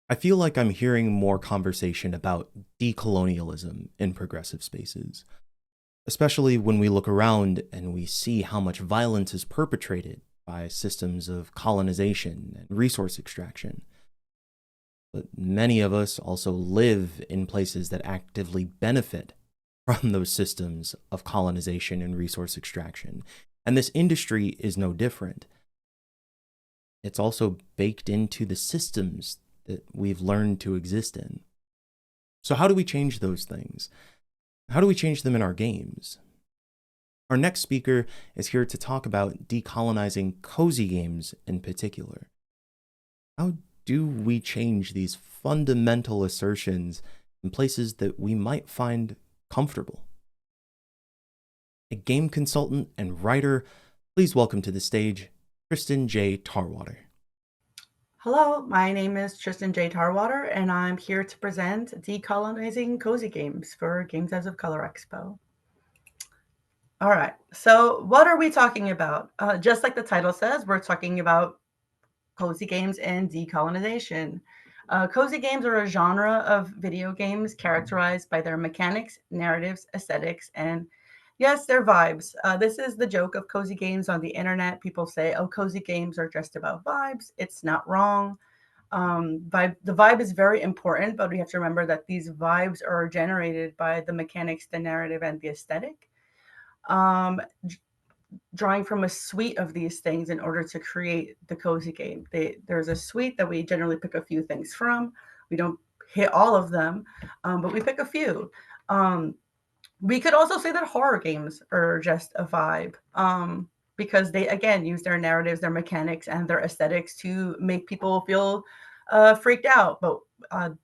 I feel like I'm hearing more conversation about decolonialism in progressive spaces, especially when we look around and we see how much violence is perpetrated by systems of colonization and resource extraction. But many of us also live in places that actively benefit from those systems of colonization and resource extraction. And this industry is no different. It's also baked into the systems that we've learned to exist in. So, how do we change those things? How do we change them in our games? Our next speaker is here to talk about decolonizing cozy games in particular. How do we change these fundamental assertions in places that we might find comfortable? A game consultant and writer, please welcome to the stage Tristan J. Tarwater. Hello, my name is Tristan J. Tarwater, and I'm here to present Decolonizing Cozy Games for Games as of Color Expo. All right, so what are we talking about? Just like the title says, we're talking about cozy games and decolonization. Cozy games are a genre of video games characterized by their mechanics, narratives, aesthetics, and yes, their vibes. This is the joke of cozy games on the internet. People say, oh, cozy games are just about vibes. It's not wrong. The vibe is very important, but we have to remember that these vibes are generated by the mechanics, the narrative, and the aesthetic. Um, Drawing from a suite of these things in order to create the cozy game. There's a suite that we generally pick a few things from. We don't hit all of them, but we pick a few. We could also say that horror games are just a vibe, because they, again, use their narratives, their mechanics, and their aesthetics to make people feel freaked out. But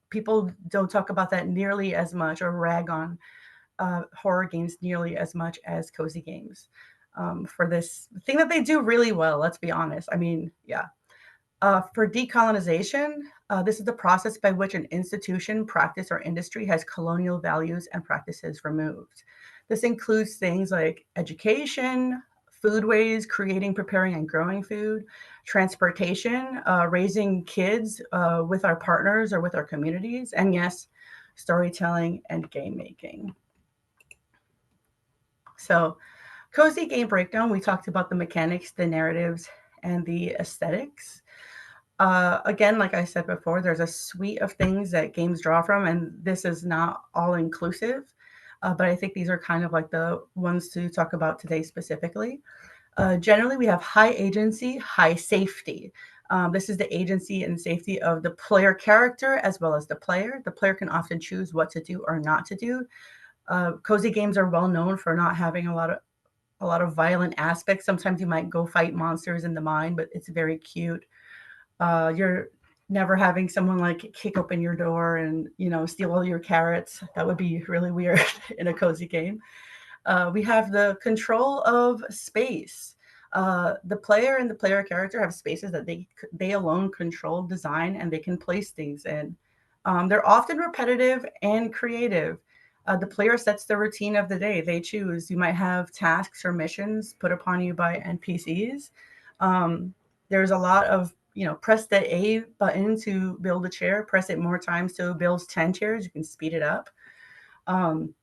people don't talk about that nearly as much or rag on horror games nearly as much as cozy games, for this thing that they do really well. Let's be honest. I mean, yeah. For decolonization, this is the process by which an institution, practice, or industry has colonial values and practices removed. This includes things like education, foodways, creating, preparing, and growing food, transportation, raising kids with our partners or with our communities, and yes, storytelling and game making. So, cozy game breakdown, we talked about the mechanics, the narratives, and the aesthetics. Again, like I said before, there's a suite of things that games draw from, and this is not all inclusive. But I think these are kind of like the ones to talk about today specifically. Generally, we have high agency, high safety. This is the agency and safety of the player character as well as the player. The player can often choose what to do or not to do. Cozy games are well known for not having a lot of violent aspects. Sometimes you might go fight monsters in the mine, but it's very cute. You're never having someone like kick open your door and steal all your carrots. That would be really weird in a cozy game. We have the control of space. The player and the player character have spaces that they alone control, design, and they can place things in. They're often repetitive and creative. The player sets the routine of the day. They choose. You might have tasks or missions put upon you by NPCs. There's a lot of, press the A button to build a chair, press it more times to build 10 chairs. You can speed it up. Um,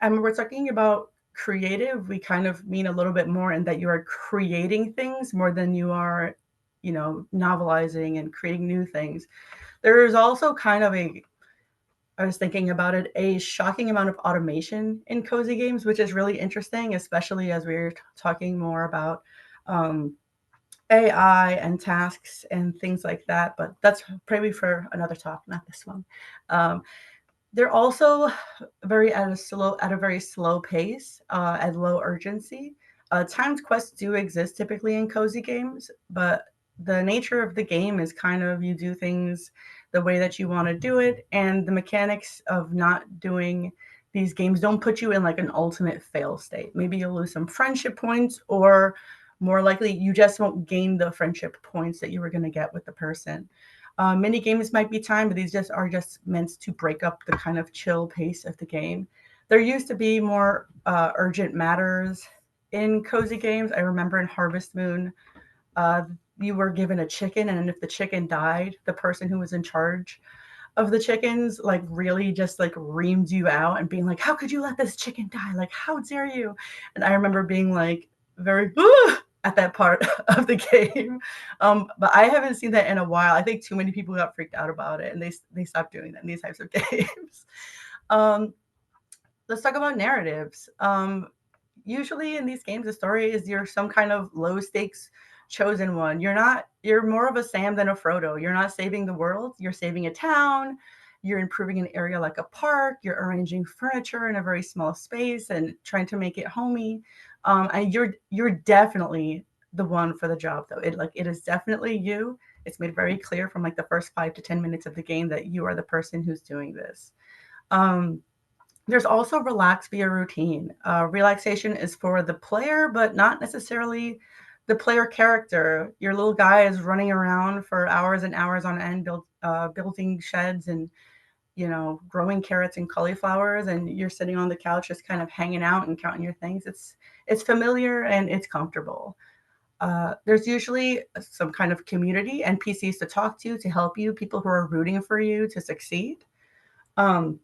and when we're talking about creative, we kind of mean a little bit more in that you are creating things more than you are, novelizing and creating new things. There is also kind of I was thinking about it, a shocking amount of automation in cozy games, which is really interesting, especially as we're talking more about um, AI and tasks and things like that. But that's probably for another talk, not this one. Um, they're also at a very slow pace, at low urgency. Timed quests do exist typically in cozy games, but the nature of the game is kind of you do things the way that you want to do it, and the mechanics of not doing these games don't put you in like an ultimate fail state. Maybe you'll lose some friendship points, or more likely, you just won't gain the friendship points that you were going to get with the person. Mini games might be timed, but these just are just meant to break up the kind of chill pace of the game. There used to be more urgent matters in cozy games. I remember in Harvest Moon, uh, you were given a chicken, and if the chicken died, the person who was in charge of the chickens like really just like reamed you out and being like, how could you let this chicken die, like how dare you. And I remember being like very at that part of the game. But I haven't seen that in a while. I think too many people got freaked out about it, and they stopped doing that in these types of games. um, let's talk about narratives. Usually in these games, the story is you're some kind of low stakes chosen one. You're more of a Sam than a Frodo. You're not saving the world, you're saving a town, you're improving an area like a park, you're arranging furniture in a very small space and trying to make it homey. And you're definitely the one for the job though. It is definitely you. It's made very clear from like the first 5 to 10 minutes of the game that you are the person who's doing this. Um, there's also relax via routine. Relaxation is for the player, but not necessarily the player character. Your little guy is running around for hours and hours on end, building sheds and growing carrots and cauliflowers, and you're sitting on the couch just kind of hanging out and counting your things. It's familiar and it's comfortable. There's usually some kind of community NPCs to talk to help you, people who are rooting for you to succeed. Um,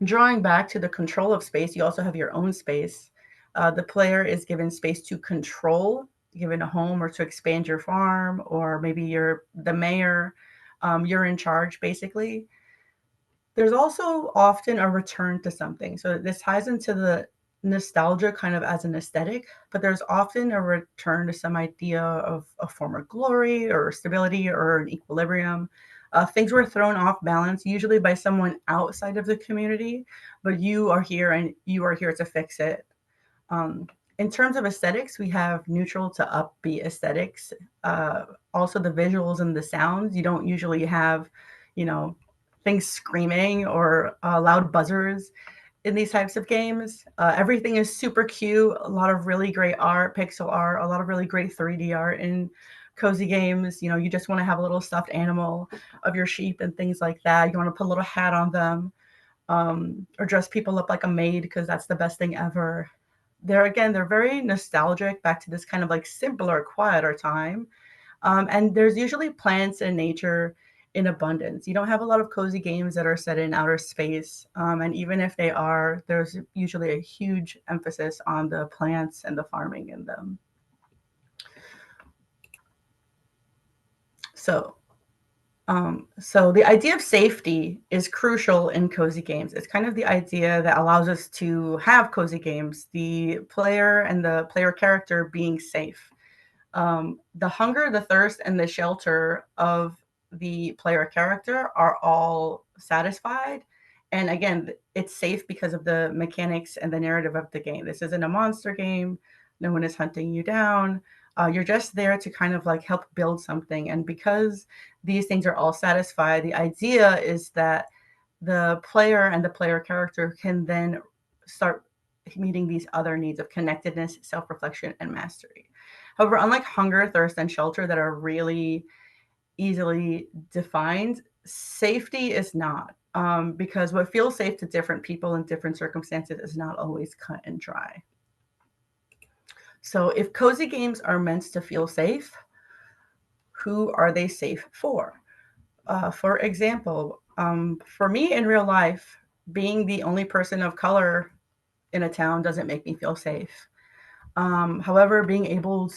Drawing back to the control of space, you also have your own space. The player is given space to control, given a home or to expand your farm, or maybe you're the mayor. You're in charge, basically. There's also often a return to something. So this ties into the nostalgia kind of as an aesthetic, but there's often a return to some idea of a former glory or stability or an equilibrium. Things were thrown off balance, usually by someone outside of the community, but you are here and you are here to fix it. Um, in terms of aesthetics, we have neutral to upbeat aesthetics. Also, the visuals and the sounds. You don't usually have, you know, things screaming or loud buzzers in these types of games. Everything is super cute. A lot of really great art, pixel art, a lot of really great 3D art in cozy games. You just want to have a little stuffed animal of your sheep and things like that. You want to put a little hat on them, or dress people up like a maid because that's the best thing ever. They're very nostalgic back to this kind of like simpler, quieter time. And there's usually plants and nature in abundance. You don't have a lot of cozy games that are set in outer space. And even if they are, there's usually a huge emphasis on the plants and the farming in them. So the idea of safety is crucial in cozy games. It's kind of the idea that allows us to have cozy games, the player and the player character being safe. The hunger, the thirst, and the shelter of the player character are all satisfied. And again, it's safe because of the mechanics and the narrative of the game. This isn't a monster game. No one is hunting you down. You're just there to kind of like help build something. And because these things are all satisfied, the idea is that the player and the player character can then start meeting these other needs of connectedness, self-reflection, and mastery. However, unlike hunger, thirst, and shelter that are really easily defined, safety is not. Because what feels safe to different people in different circumstances is not always cut and dry. So, if cozy games are meant to feel safe, who are they safe for? For example, for me in real life, being the only person of color in a town doesn't make me feel safe. However, being able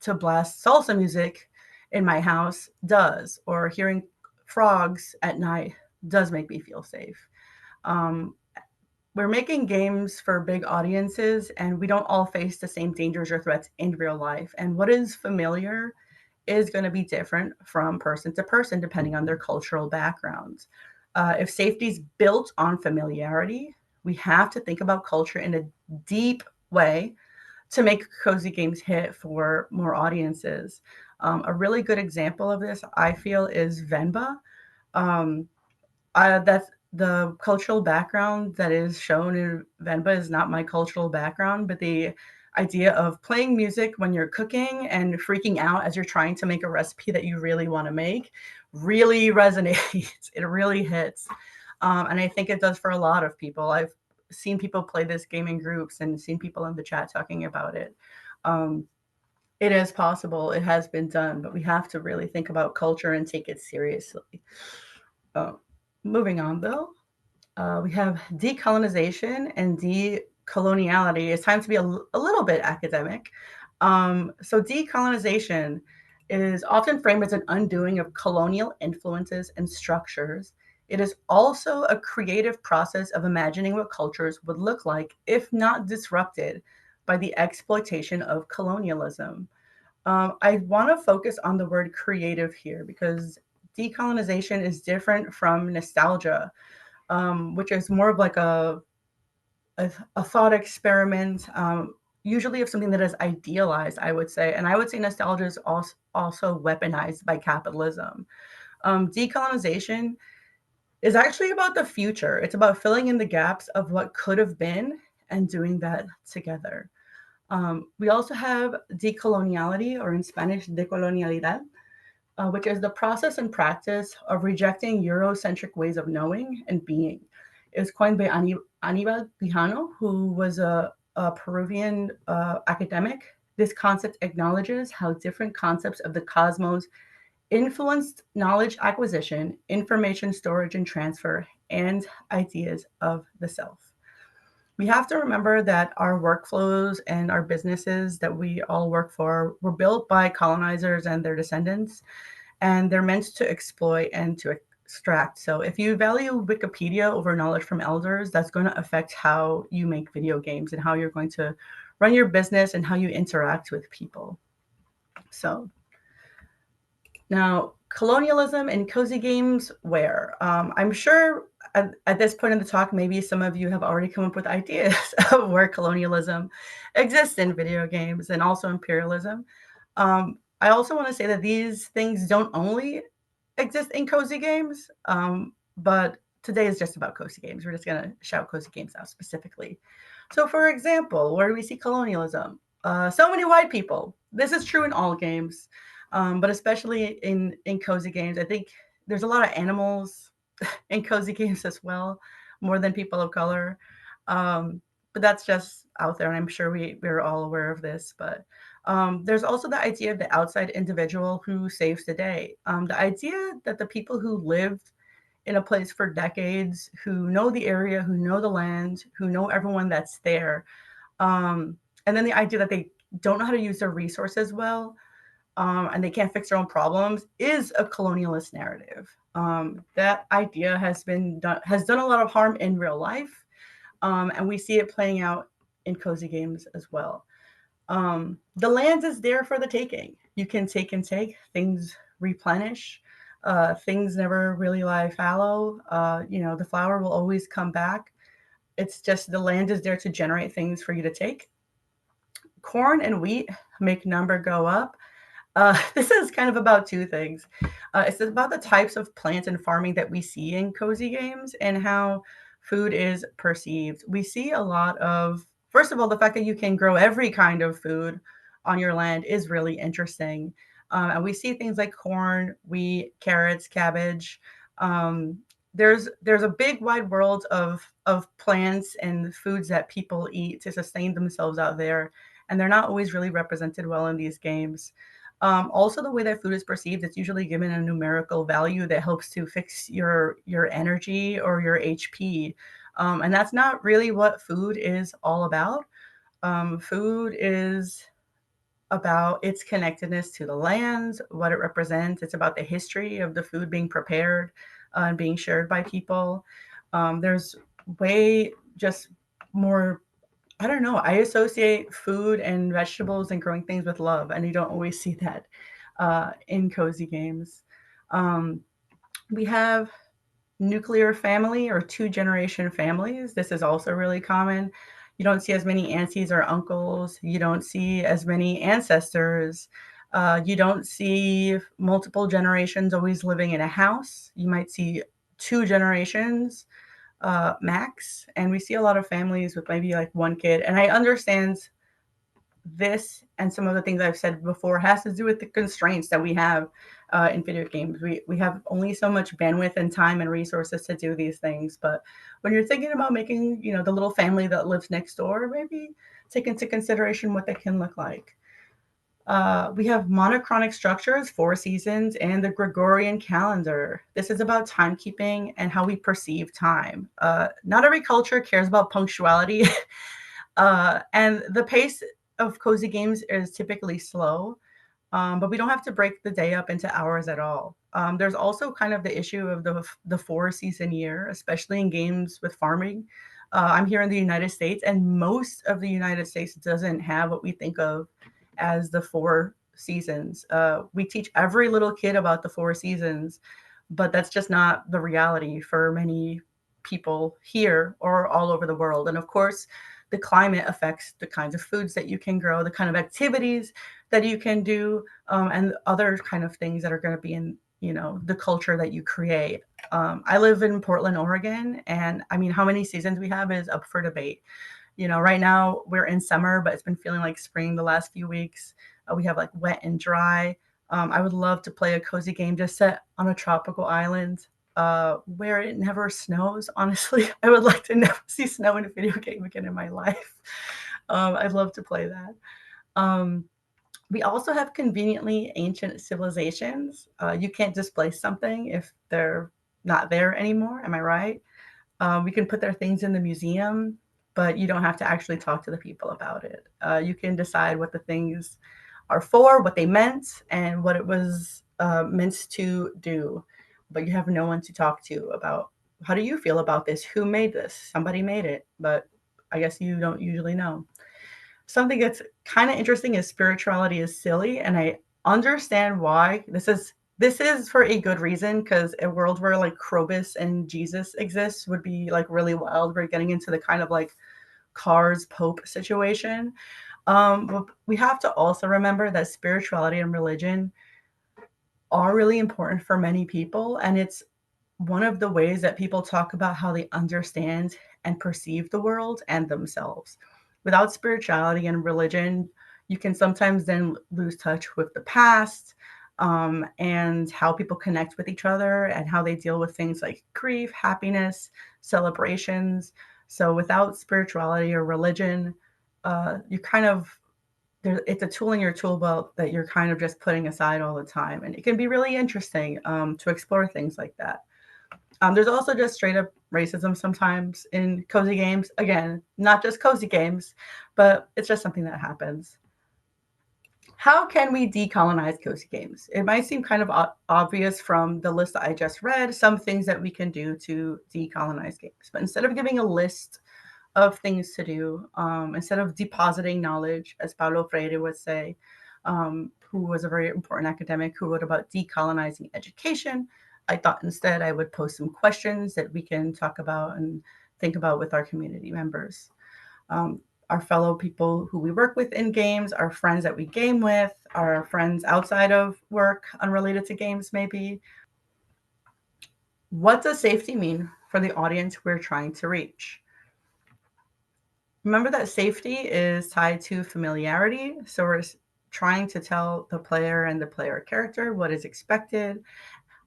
to blast salsa music in my house does, or hearing frogs at night does make me feel safe. Um, we're making games for big audiences, and we don't all face the same dangers or threats in real life. And what is familiar is going to be different from person to person depending on their cultural backgrounds. If safety is built on familiarity, we have to think about culture in a deep way to make cozy games hit for more audiences. A really good example of this, I feel, is Venba. Um, that's the cultural background that is shown in Venba is not my cultural background, but the idea of playing music when you're cooking and freaking out as you're trying to make a recipe that you really want to make really resonates. It really hits. And I think it does for a lot of people. I've seen people play this game in groups and seen people in the chat talking about it. Um, It is possible. It has been done, but we have to really think about culture and take it seriously. Uh, Moving on, though, we have decolonization and decoloniality. It's time to be a little bit academic. So, decolonization is often framed as an undoing of colonial influences and structures. It is also a creative process of imagining what cultures would look like if not disrupted by the exploitation of colonialism. I want to focus on the word creative here because decolonization is different from nostalgia, which is more of like a thought experiment, usually of something that is idealized, I would say. And I would say nostalgia is also weaponized by capitalism. Decolonization is actually about the future. It's about filling in the gaps of what could have been and doing that together. We also have decoloniality, or in Spanish, decolonialidad, which is the process and practice of rejecting Eurocentric ways of knowing and being. It was coined by Aníbal Quijano, who was a Peruvian academic. This concept acknowledges how different concepts of the cosmos influenced knowledge acquisition, information storage and transfer, and ideas of the self. We have to remember that our workflows and our businesses that we all work for were built by colonizers and their descendants, and they're meant to exploit and to extract. So if you value Wikipedia over knowledge from elders, that's going to affect how you make video games and how you're going to run your business and how you interact with people. So now, colonialism and cozy games where? I'm sure at this point in the talk, maybe some of you have already come up with ideas of where colonialism exists in video games and also imperialism. I also want to say that these things don't only exist in cozy games, but today is just about cozy games. We're just going to shout cozy games out specifically. So, for example, where do we see colonialism? So many white people. This is true in all games, but especially in cozy games. I think there's a lot of animals in cozy games as well, more than people of color. But that's just out there, and I'm sure we're all aware of this. But there's also the idea of the outside individual who saves the day. The idea that the people who lived in a place for decades, who know the area, who know the land, who know everyone that's there, and then the idea that they don't know how to use their resources well, and they can't fix their own problems is a colonialist narrative. That idea has done a lot of harm in real life, and we see it playing out in cozy games as well. The land is there for the taking. You can take and take. Things replenish. Things never really lie fallow. The flower will always come back. It's just the land is there to generate things for you to take. Corn and wheat make number go up. This is kind of about two things. It's about the types of plants and farming that we see in cozy games and how food is perceived. We see a lot of, first of all, the fact that you can grow every kind of food on your land is really interesting. And we see things like corn, wheat, carrots, cabbage. There's a big wide world of plants and foods that people eat to sustain themselves out there, and they're not always really represented well in these games. Also, the way that food is perceived, it's usually given a numerical value that helps to fix your energy or your HP, and that's not really what food is all about. Food is about its connectedness to the land, what it represents. It's about the history of the food being prepared and being shared by people. There's way just more. I don't know. I associate food and vegetables and growing things with love, and you don't always see that in cozy games. Um, we have nuclear family or two generation families. This is also really common. You don't see as many aunties or uncles. You don't see as many ancestors. You don't see multiple generations always living in a house. You might see two generations max. And we see a lot of families with maybe like one kid. And I understand this and some of the things I've said before has to do with the constraints that we have in video games. We have only so much bandwidth and time and resources to do these things. But when you're thinking about making, the little family that lives next door, maybe take into consideration what they can look like. We have monochronic structures, 4 seasons, and the Gregorian calendar. This is about timekeeping and how we perceive time. Not every culture cares about punctuality, and the pace of cozy games is typically slow, but we don't have to break the day up into hours at all. There's also kind of the issue of the 4 season year, especially in games with farming. I'm here in the United States, and most of the United States doesn't have what we think of as the 4 seasons. We teach every little kid about the 4 seasons, but that's just not the reality for many people here or all over the world. And of course, the climate affects the kinds of foods that you can grow, the kind of activities that you can do, and other kind of things that are going to be in the culture that you create. I live in Portland, Oregon, and I mean, how many seasons we have is up for debate. Right now we're in summer, but it's been feeling like spring the last few weeks. We have like wet and dry. I would love to play a cozy game just set on a tropical island where it never snows. Honestly, I would like to never see snow in a video game again in my life. I'd love to play that. Um, we also have conveniently ancient civilizations. You can't displace something if they're not there anymore. Am I right? We can put their things in the museum, but you don't have to actually talk to the people about it. You can decide what the things are for, what they meant, and what it was meant to do. But you have no one to talk to about how do you feel about this? Who made this? Somebody made it, but I guess you don't usually know. Something that's kind of interesting is spirituality is silly, and I understand why. This is for a good reason, because a world where like Krobus and Jesus exists would be like really wild. We're getting into the kind of like Cars Pope situation. But we have to also remember that spirituality and religion are really important for many people, and it's one of the ways that people talk about how they understand and perceive the world and themselves. Without spirituality and religion, you can sometimes then lose touch with the past, and how people connect with each other and how they deal with things like grief, happiness, celebrations. So, without spirituality or religion, you kind of it's a tool in your tool belt that you're kind of just putting aside all the time, and it can be really interesting to explore things like that. There's also just straight up racism sometimes in cozy games. Again, not just cozy games, but it's just something that happens. How can we decolonize cozy games? It might seem kind of obvious from the list that I just read, some things that we can do to decolonize games. But instead of giving a list of things to do, instead of depositing knowledge, as Paulo Freire would say, who was a very important academic who wrote about decolonizing education, I thought instead I would post some questions that we can talk about and think about with our community members. Um, our fellow people who we work with in games, our friends that we game with, our friends outside of work, unrelated to games, maybe. What does safety mean for the audience we're trying to reach? Remember that safety is tied to familiarity. So we're trying to tell the player and the player character what is expected,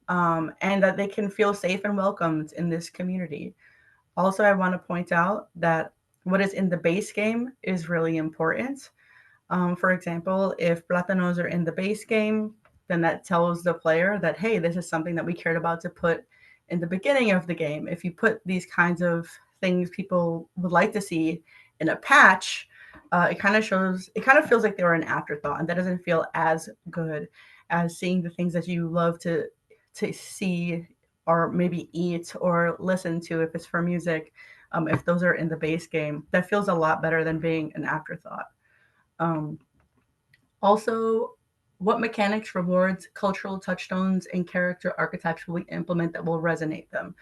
and that they can feel safe and welcomed in this community. Also, I want to point out that what is in the base game is really important. For example, if Platanos are in the base game, then that tells the player that, hey, this is something that we cared about to put in the beginning of the game. If you put these kinds of things people would like to see in a patch, it kind of feels like they were an afterthought, and that doesn't feel as good as seeing the things that you love to see or maybe eat or listen to if it's for music. If those are in the base game, that feels a lot better than being an afterthought. Um, Also, what mechanics, rewards, cultural touchstones, and character archetypes will we implement that will resonate them?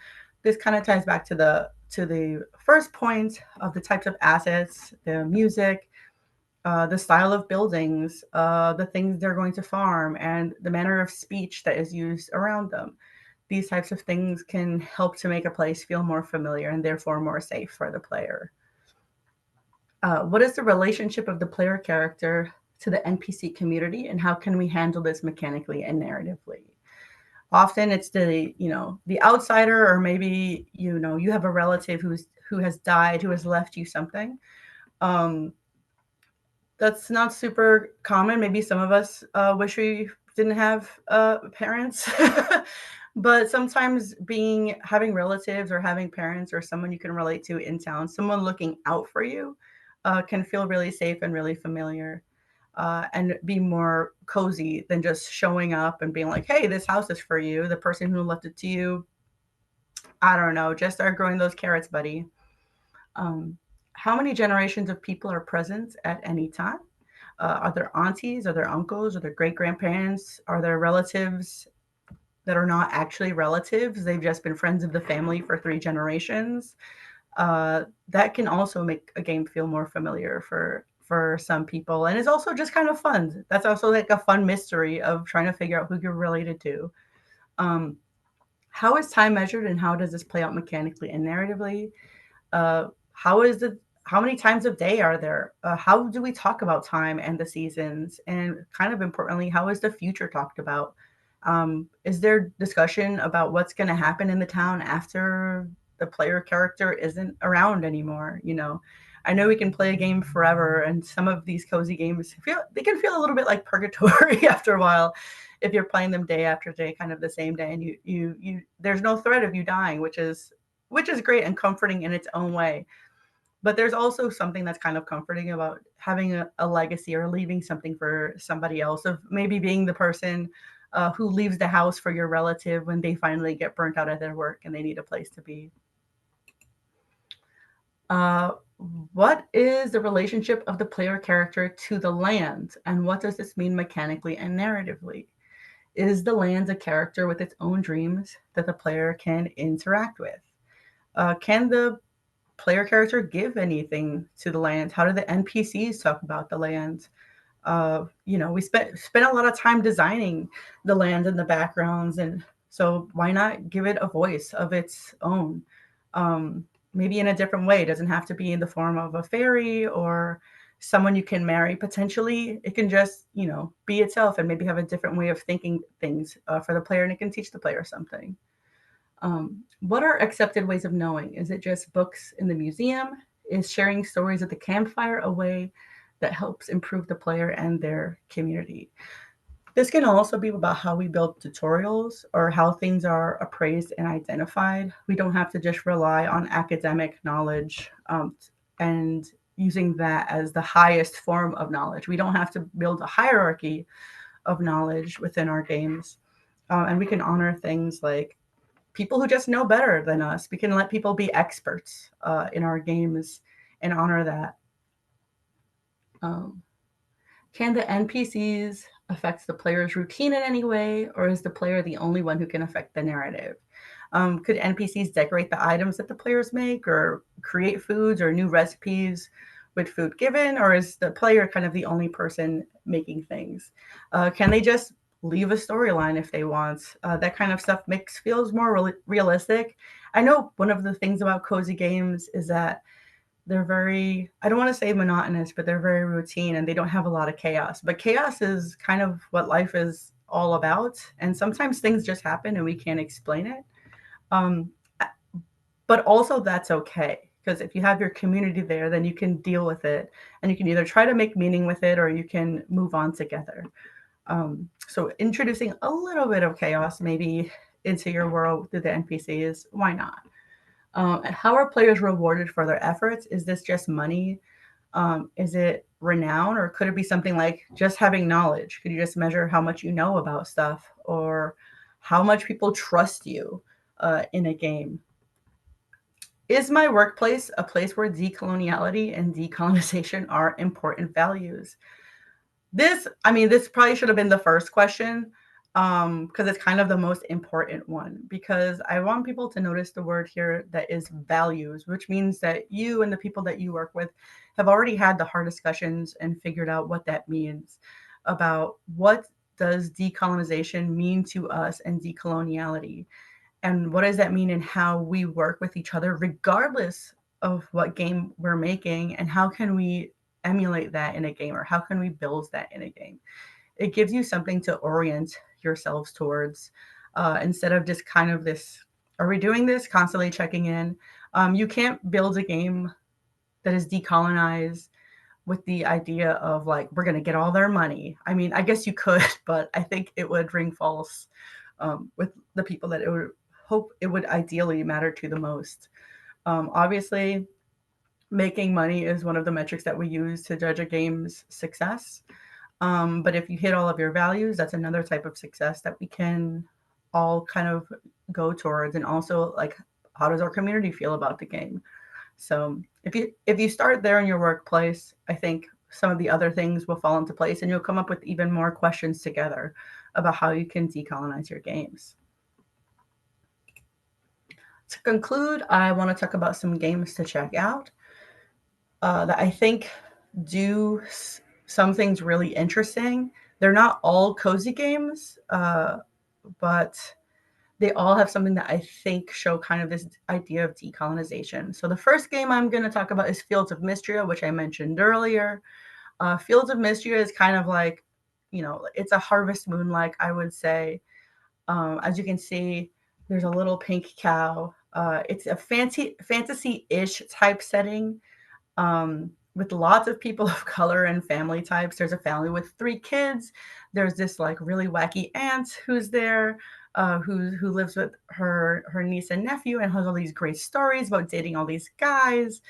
This kind of ties back to the first point of the types of assets, the music, the style of buildings, the things they're going to farm, and the manner of speech that is used around them. These types of things can help to make a place feel more familiar and therefore more safe for the player. What is the relationship of the player character to the NPC community, and how can we handle this mechanically and narratively? Often it's the outsider, or maybe you have a relative who has died, who has left you something. Um, That's not super common. Maybe some of us wish we didn't have parents. But sometimes having relatives or having parents or someone you can relate to in town, someone looking out for you, can feel really safe and really familiar, and be more cozy than just showing up and being like, hey, this house is for you. The person who left it to you, I don't know, just start growing those carrots, buddy. Um, how many generations of people are present at any time? Are there aunties? Are there uncles? Are there great grandparents? Are there relatives that are not actually relatives? They've just been friends of the family for 3 generations. That can also make a game feel more familiar for some people, and it's also just kind of fun. That's also like a fun mystery of trying to figure out who you're related to. Um, how is time measured, and how does this play out mechanically and narratively? How many times of day are there? How do we talk about time and the seasons? And kind of importantly, how is the future talked about? Is there discussion about what's going to happen in the town after the player character isn't around anymore? I know we can play a game forever, and some of these cozy games can feel a little bit like purgatory after a while, if you're playing them day after day, kind of the same day, and you there's no threat of you dying, which is great and comforting in its own way. But there's also something that's kind of comforting about having a legacy or leaving something for somebody else, of maybe being the person who leaves the house for your relative when they finally get burnt out at their work and they need a place to be. Uh, what is the relationship of the player character to the land, and what does this mean mechanically and narratively? Is the land a character with its own dreams that the player can interact with? Can the player character give anything to the land? How do the NPCs talk about the land? We spent a lot of time designing the land and the backgrounds, and so why not give it a voice of its own? Um, Maybe in a different way. It doesn't have to be in the form of a fairy or someone you can marry potentially. It can just be itself and maybe have a different way of thinking things for the player, and it can teach the player something. What are accepted ways of knowing? Is it just books in the museum? Is sharing stories at the campfire a way that helps improve the player and their community? This can also be about how we build tutorials or how things are appraised and identified. We don't have to just rely on academic knowledge, and using that as the highest form of knowledge. We don't have to build a hierarchy of knowledge within our games. And we can honor things like people who just know better than us. We can let people be experts in our games and honor that. Um, can the NPCs affect the player's routine in any way, or is the player the only one who can affect the narrative? Could NPCs decorate the items that the players make, or create foods or new recipes with food given, or is the player kind of the only person making things? Can they just leave a storyline if they want? That kind of stuff feels more realistic. I know one of the things about cozy games is that they're very, I don't want to say monotonous, but they're very routine and they don't have a lot of chaos. But chaos is kind of what life is all about. And sometimes things just happen and we can't explain it. Um, but also that's okay. Because if you have your community there, then you can deal with it and you can either try to make meaning with it or you can move on together. So introducing a little bit of chaos maybe into your world through the NPCs, why not? How are players rewarded for their efforts? Is this just money? Is it renown, or could it be something like just having knowledge? Could you just measure how much you know about stuff, or how much people trust you in a game? Is my workplace a place where decoloniality and decolonization are important values? This probably should have been the first question, because it's kind of the most important one, because I want people to notice the word here that is values, which means that you and the people that you work with have already had the hard discussions and figured out what that means about what does decolonization mean to us and decoloniality, and what does that mean in how we work with each other regardless of what game we're making, and how can we emulate that in a game, or how can we build that in a game? It gives you something to orient yourselves towards, instead of just kind of this, are we doing this, constantly checking in. You can't build a game that is decolonized with the idea of like we're going to get all their money. I mean, I guess you could, but I think it would ring false with the people that it would hope it would ideally matter to the most. Obviously, making money is one of the metrics that we use to judge a game's success. But if you hit all of your values, that's another type of success that we can all kind of go towards. And also, like, how does our community feel about the game? So if you start there in your workplace, I think some of the other things will fall into place, and you'll come up with even more questions together about how you can decolonize your games. To conclude, I want to talk about some games to check out that I think do some things really interesting. They're not all cozy games, but they all have something that I think show kind of this idea of decolonization. So the first game I'm going to talk about is Fields of Mystria, which I mentioned earlier. Fields of Mystria is kind of like, it's a Harvest Moon, like I would say. As you can see, there's a little pink cow. It's a fantasy-ish type setting with lots of people of color and family types. There's a family with 3 kids. There's this like really wacky aunt who's there, who lives with her niece and nephew and has all these great stories about dating all these guys.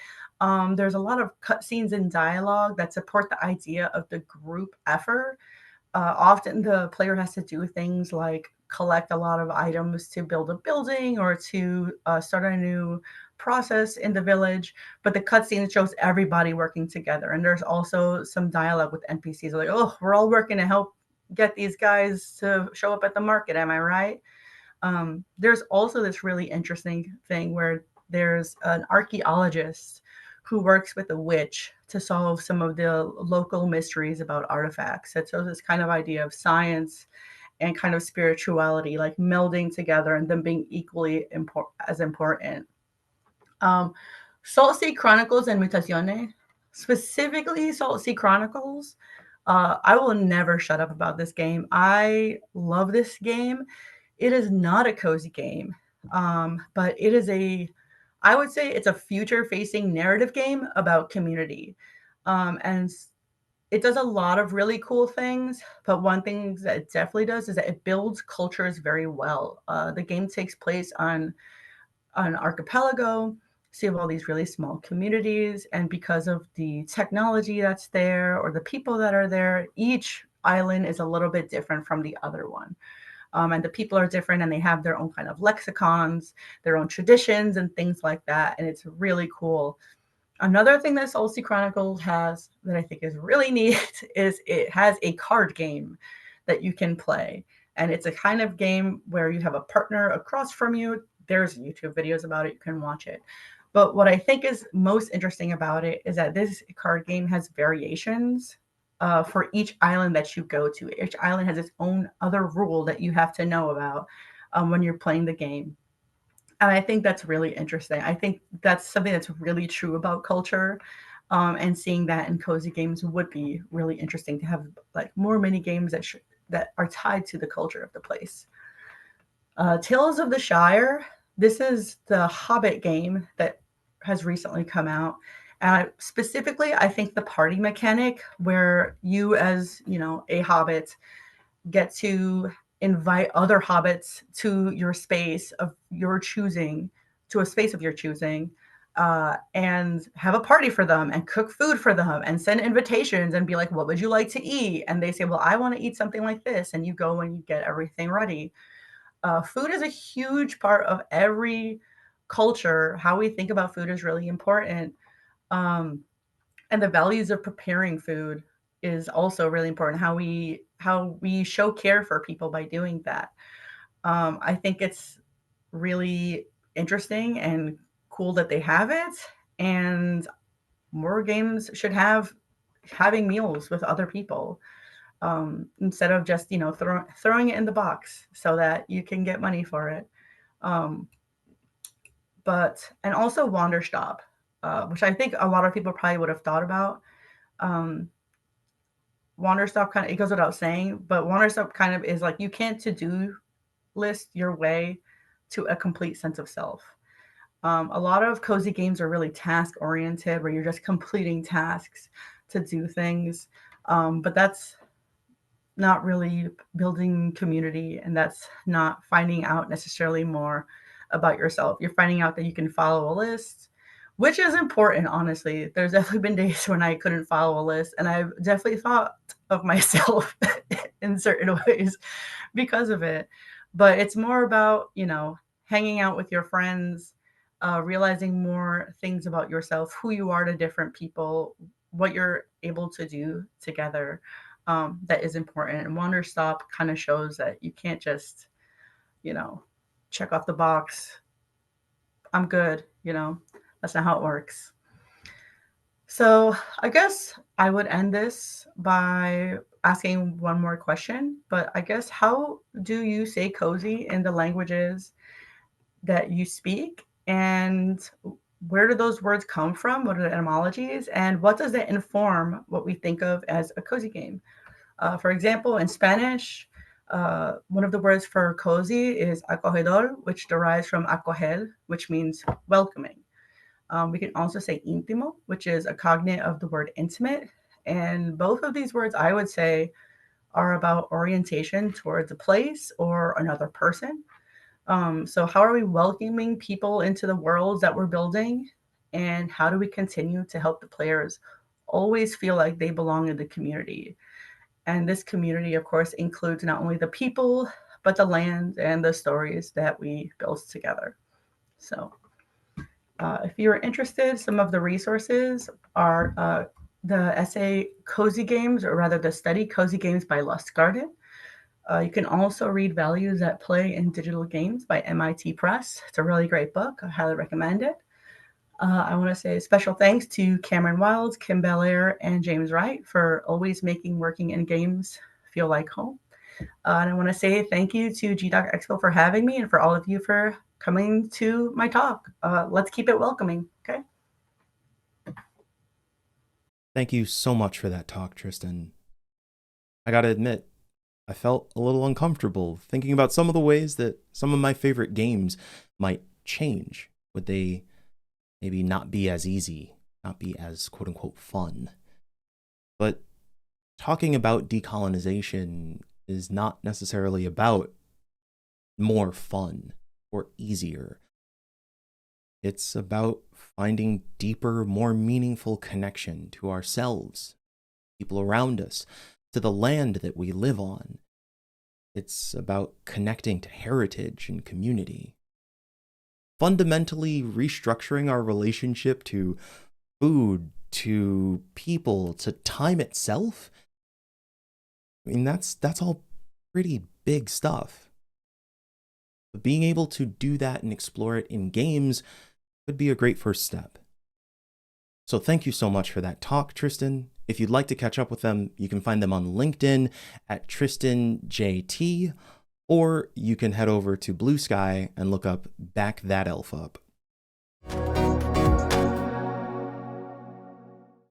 There's a lot of cutscenes and dialogue that support the idea of the group effort. Often the player has to do things like collect a lot of items to build a building or to start a new process in the village, but the cutscene shows everybody working together. And there's also some dialogue with NPCs like, oh, we're all working to help get these guys to show up at the market. Am I right? There's also this really interesting thing where there's an archaeologist who works with a witch to solve some of the local mysteries about artifacts. So this kind of idea of science and kind of spirituality, like melding together and them being equally as important. Um, Salt Sea Chronicles and Mutazione, specifically Salt Sea Chronicles. I will never shut up about this game. I love this game. It is not a cozy game, but it is I would say it's a future facing narrative game about community. And it does a lot of really cool things, but one thing that it definitely does is that it builds cultures very well. The game takes place on an archipelago. So you have all these really small communities, and because of the technology that's there or the people that are there, each island is a little bit different from the other one. And the people are different and they have their own kind of lexicons, their own traditions, and things like that. And it's really cool. Another thing that Soul Sea Chronicles has that I think is really neat is it has a card game that you can play. And it's a kind of game where you have a partner across from you. There's YouTube videos about it. You can watch it. But what I think is most interesting about it is that this card game has variations for each island that you go to. Each island has its own other rule that you have to know about when you're playing the game. And I think that's really interesting. I think that's something that's really true about culture. And seeing that in cozy games would be really interesting to have like more mini games that are tied to the culture of the place. Tales of the Shire. This is the Hobbit game that has recently come out. And specifically, I think the party mechanic where you, as a hobbit, get to invite other hobbits to your space of your choosing, to a space of your choosing, and have a party for them and cook food for them and send invitations and be like, what would you like to eat? And they say, well, I want to eat something like this. And you go and you get everything ready. Food is a huge part of every culture. How we think about food is really important. Um, and the values of preparing food is also really important. How we show care for people by doing that. I think it's really interesting and cool that they have it. And more games should have having meals with other people instead of just throwing it in the box so that you can get money for it. Um, but and also Wanderstop, which I think a lot of people probably would have thought about. Um, Wanderstop kind of it goes without saying, but Wanderstop kind of is like you can't to do list your way to a complete sense of self. A lot of cozy games are really task oriented, where you're just completing tasks to do things, but that's not really building community, and that's not finding out necessarily more about yourself. You're finding out that you can follow a list, which is important, honestly. There's definitely been days when I couldn't follow a list, and I've definitely thought of myself in certain ways because of it. But it's more about, hanging out with your friends, realizing more things about yourself, who you are to different people, what you're able to do together. That is important. And Wander Stop kind of shows that you can't just, you know, check off the box. I'm good. That's not how it works. So I guess I would end this by asking one more question. But I guess, how do you say cozy in the languages that you speak? And where do those words come from? What are the etymologies? And what does that inform what we think of as a cozy game? For example, in Spanish, one of the words for cozy is acogedor, which derives from acoger, which means welcoming. We can also say intimo, which is a cognate of the word intimate. And both of these words, I would say, are about orientation towards a place or another person. So, how are we welcoming people into the worlds that we're building? And how do we continue to help the players always feel like they belong in the community? And this community, of course, includes not only the people, but the land and the stories that we build together. So, if you're interested, some of the resources are the essay Cozy Games, or rather the study Cozy Games by Lust Garden. You can also read Values at Play in Digital Games by MIT Press. It's a really great book. I highly recommend it. I want to say special thanks to Cameron Wilds, Kim Belair, and James Wright for always making working in games feel like home. And I want to say thank you to GDoc Expo for having me, and for all of you for coming to my talk. Let's keep it welcoming, okay? Thank you so much for that talk, Tristan. I gotta admit, I felt a little uncomfortable thinking about some of the ways that some of my favorite games might change. Would they maybe not be as easy, not be as quote unquote fun? But talking about decolonization is not necessarily about more fun or easier. It's about finding deeper, more meaningful connection to ourselves, people around us, to the land that we live on. It's about connecting to heritage and community. Fundamentally restructuring our relationship to food, to people, to time itself. I mean, that's all pretty big stuff. But being able to do that and explore it in games could be a great first step. So thank you so much for that talk, Tristan. If you'd like to catch up with them, you can find them on LinkedIn at Tristan JT, or you can head over to Blue Sky and look up Back That Elf Up.